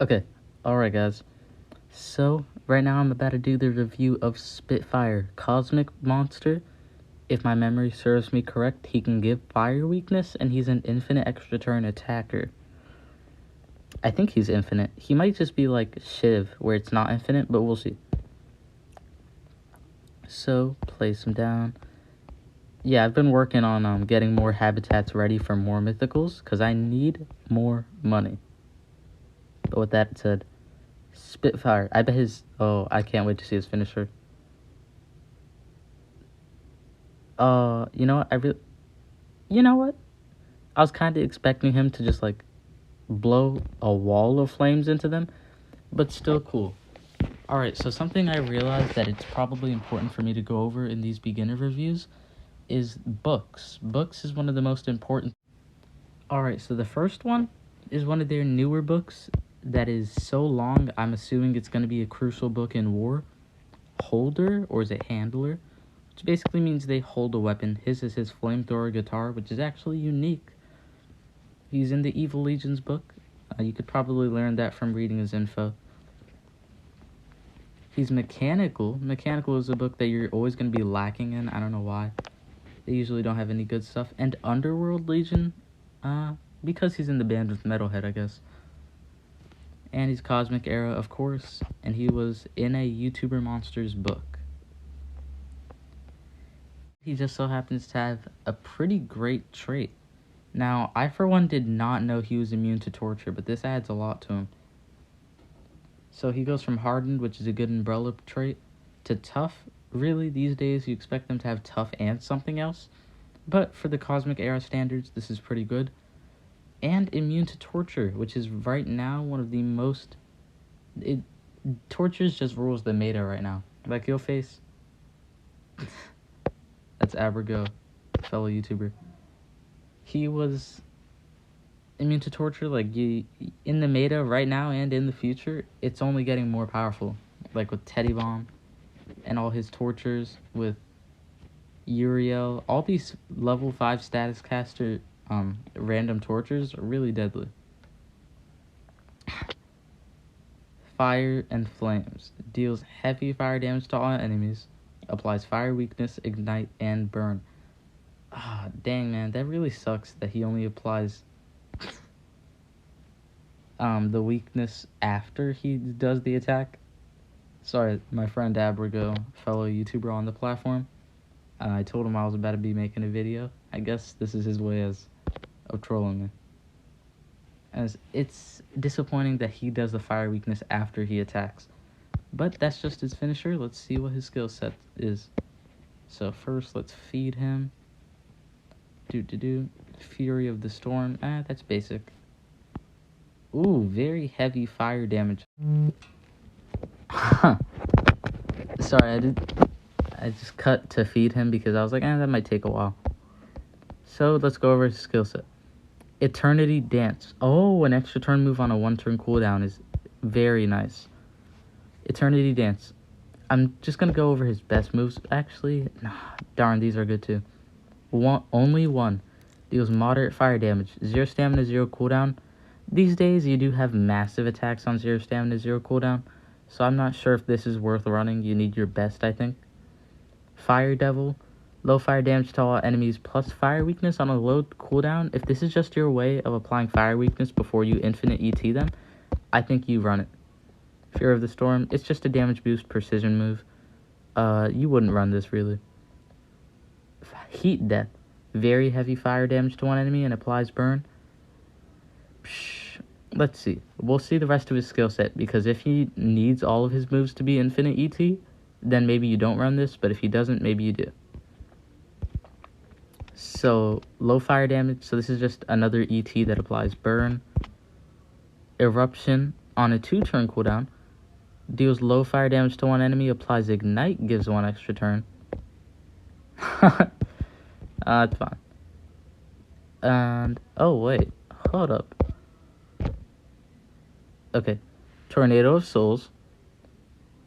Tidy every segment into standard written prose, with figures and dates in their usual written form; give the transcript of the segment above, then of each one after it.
Okay, alright guys. So, right now I'm about to do the review of Spitfire, Cosmic Monster. If my memory serves me correct, he can give fire weakness, and he's an infinite extra turn attacker. I think he's infinite. He might just be like Shiv, where it's not infinite, but we'll see. So, place him down. Yeah, I've been working on getting more habitats ready for more mythicals, because I need more money. But with that said, Spitfire. I bet his... Oh, I can't wait to see his finisher. You know what? You know what? I was kind of expecting him to just, like, blow a wall of flames into them. But still cool. Alright, so something I realized that it's probably important for me to go over in these beginner reviews is books. Books is one of the most important... Alright, so the first one is one of their newer books that is so long, I'm assuming it's going to be a crucial book in war. Holder, or is it Handler? Which basically means they hold a weapon. His is his flamethrower guitar, which is actually unique. He's in the Evil Legions book. You could probably learn that from reading his info. He's mechanical. Mechanical is a book that you're always going to be lacking in. I don't know why. They usually don't have any good stuff. And Underworld Legion, because he's in the band with Metalhead, I guess. And he's Cosmic Era, of course. And he was in a YouTuber Monsters book. He just so happens to have a pretty great trait. Now, I for one did not know he was immune to torture, but this adds a lot to him. So he goes from hardened, which is a good umbrella trait, to tough. Really, these days you expect them to have tough and something else. But for the Cosmic Era standards, this is pretty good. And immune to torture, which is right now one of the most... Torture's just rules the meta right now. Like your face. That's Abrigo, fellow YouTuber. He was immune to torture, like, in the meta right now and in the future, it's only getting more powerful. Like with Teddy Bomb and all his tortures with Uriel. All these level 5 status caster random tortures are really deadly. Fire and Flames. Deals heavy fire damage to all enemies. Applies fire weakness, ignite, and burn. Ah, dang, man, that really sucks that he only applies the weakness after he does the attack. Sorry, my friend Abrigo, fellow YouTuber on the platform. I told him I was about to be making a video. I guess this is his way of trolling me. As it's disappointing that he does the fire weakness after he attacks. But that's just his finisher. Let's see what his skill set is. So first, let's feed him. Fury of the Storm. That's basic. Ooh, very heavy fire damage. Sorry, I just cut to feed him because I was like, that might take a while. So let's go over his skill set. Eternity Dance. Oh, an extra turn move on a 1-turn cooldown is very nice. Eternity Dance. I'm just gonna go over his best moves. Actually, nah, darn, these are good too. Only one. Deals moderate fire damage. 0 stamina, 0 cooldown. These days, you do have massive attacks on 0 stamina, 0 cooldown. So I'm not sure if this is worth running. You need your best, I think. Fire Devil. Low fire damage to all enemies plus fire weakness on a low cooldown. If this is just your way of applying fire weakness before you infinite ET them, I think you run it. Fear of the Storm. It's just a damage boost precision move. You wouldn't run this, really. Heat Death. Very heavy fire damage to one enemy and applies burn. Let's see. We'll see the rest of his skill set, because if he needs all of his moves to be infinite ET, then maybe you don't run this, but if he doesn't, maybe you do. So, low fire damage. So this is just another ET that applies burn. Eruption on a 2-turn cooldown. Deals low fire damage to one enemy, applies ignite, gives 1 extra turn. It's fine. And, oh wait, hold up. Okay, Tornado of Souls.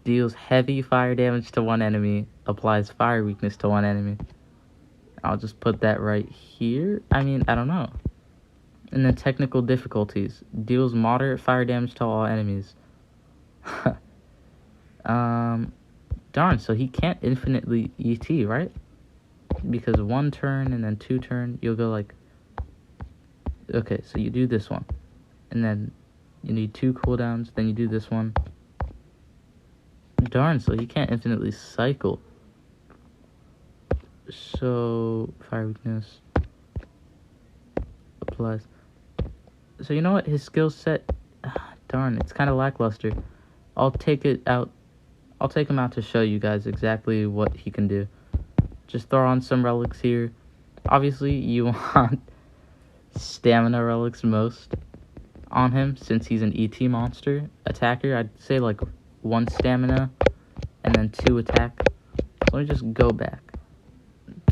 Deals heavy fire damage to one enemy, applies fire weakness to one enemy. I'll just put that right here. I mean, I don't know. And then technical difficulties. Deals moderate fire damage to all enemies. Darn, so he can't infinitely ET, right? Because 1 turn and then 2 turn, you'll go like... Okay, so you do this one. And then you need 2 cooldowns, then you do this one. Darn, so he can't infinitely cycle. So, fire weakness applies. So you know what? His skill set... darn, it's kind of lackluster. I'll take him out to show you guys exactly what he can do. Just throw on some relics here. Obviously, you want stamina relics most on him since he's an ET monster. Attacker, I'd say like 1 stamina and then 2 attack. So let me just go back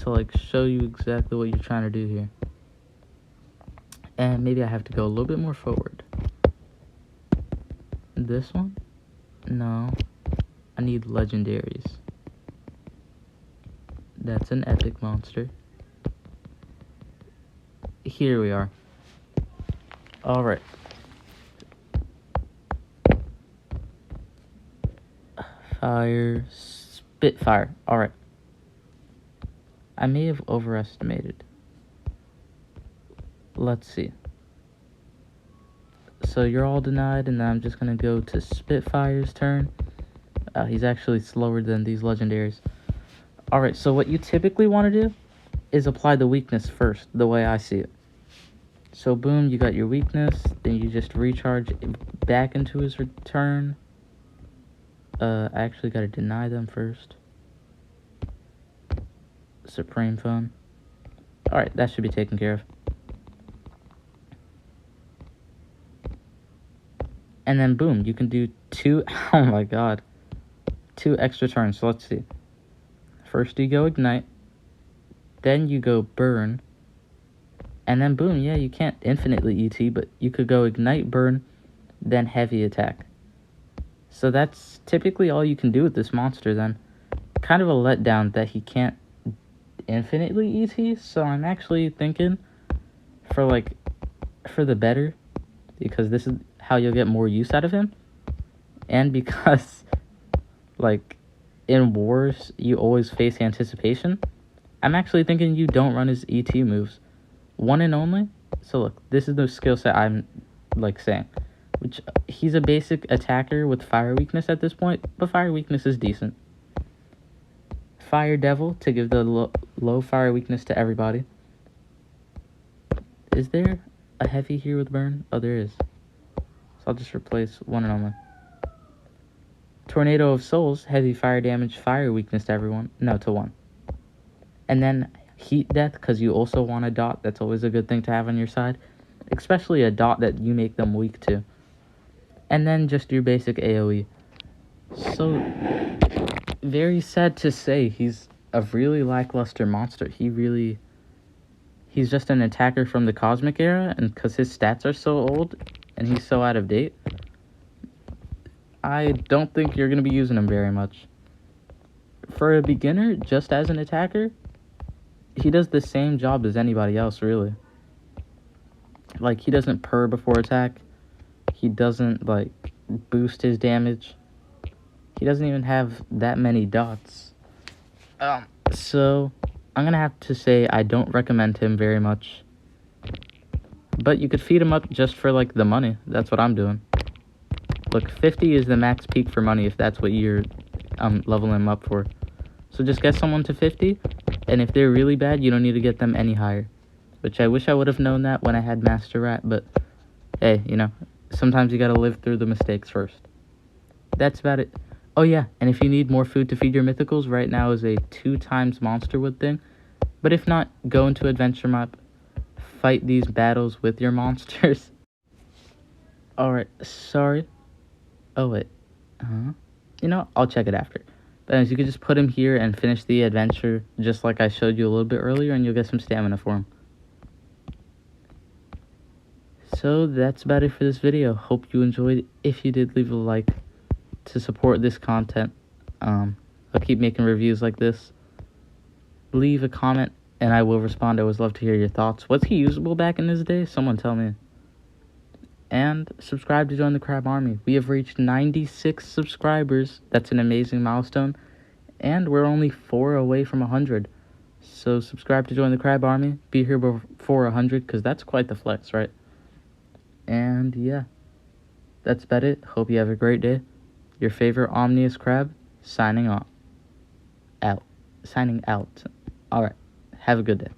to like show you exactly what you're trying to do here. And maybe I have to go a little bit more forward. This one? No. I need legendaries. That's an epic monster. Here we are. Alright. Fire. Spitfire. Alright. I may have overestimated. Let's see. So you're all denied, and then I'm just going to go to Spitfire's turn. He's actually slower than these legendaries. Alright, so what you typically want to do is apply the weakness first, the way I see it. So boom, you got your weakness, then you just recharge back into his return. I actually got to deny them first. Supreme Fun. Alright, that should be taken care of. And then boom, you can do 2, oh my god, 2 extra turns. So let's see. First you go Ignite, then you go Burn, and then boom, yeah, you can't infinitely ET, but you could go Ignite, Burn, then Heavy Attack. So that's typically all you can do with this monster then. Kind of a letdown that he can't infinitely ET, so I'm actually thinking for the better, because this is how you'll get more use out of him, and because like in wars you always face anticipation, I'm actually thinking you don't run his ET moves. 1 and only. So look, this is the skill set I'm like saying, which he's a basic attacker with fire weakness at this point, but fire weakness is decent. Fire Devil to give the low fire weakness to everybody. Is there a heavy here with burn? Oh, there is. So I'll just replace 1 and only. Tornado of Souls, heavy fire damage, fire weakness to everyone. No, to 1. And then Heat Death, because you also want a dot. That's always a good thing to have on your side. Especially a dot that you make them weak to. And then just your basic AoE. So, very sad to say, he's a really lackluster monster. He's just an attacker from the Cosmic Era, and because his stats are so old, and he's so out of date, I don't think you're going to be using him very much. For a beginner, just as an attacker, he does the same job as anybody else, really. Like, he doesn't purr before attack. He doesn't, like, boost his damage. He doesn't even have that many dots. So, I'm going to have to say I don't recommend him very much. But you could feed him up just for, like, the money. That's what I'm doing. Look, 50 is the max peak for money if that's what you're leveling him up for. So just get someone to 50, and if they're really bad, you don't need to get them any higher. Which I wish I would have known that when I had Master Rat, but hey, you know, sometimes you gotta live through the mistakes first. That's about it. Oh yeah, and if you need more food to feed your mythicals, right now is a 2x monster wood thing. But if not, go into adventure map, fight these battles with your monsters. Alright, sorry. Oh, wait. You know, I'll check it after. But anyways, you could just put him here and finish the adventure just like I showed you a little bit earlier, and you'll get some stamina for him. So, that's about it for this video. Hope you enjoyed. If you did, leave a like to support this content. I'll keep making reviews like this. Leave a comment And I will respond. I always love to hear your thoughts. Was he usable back in his day? Someone tell me. And subscribe to join the Crab Army. We have reached 96 subscribers. That's an amazing milestone. And we're only 4 away from 100. So subscribe to join the Crab Army. Be here before 100, because that's quite the flex, right? And yeah, that's about it. Hope you have a great day. Your favorite Omni-Crab signing off. Signing out. Alright, have a good day.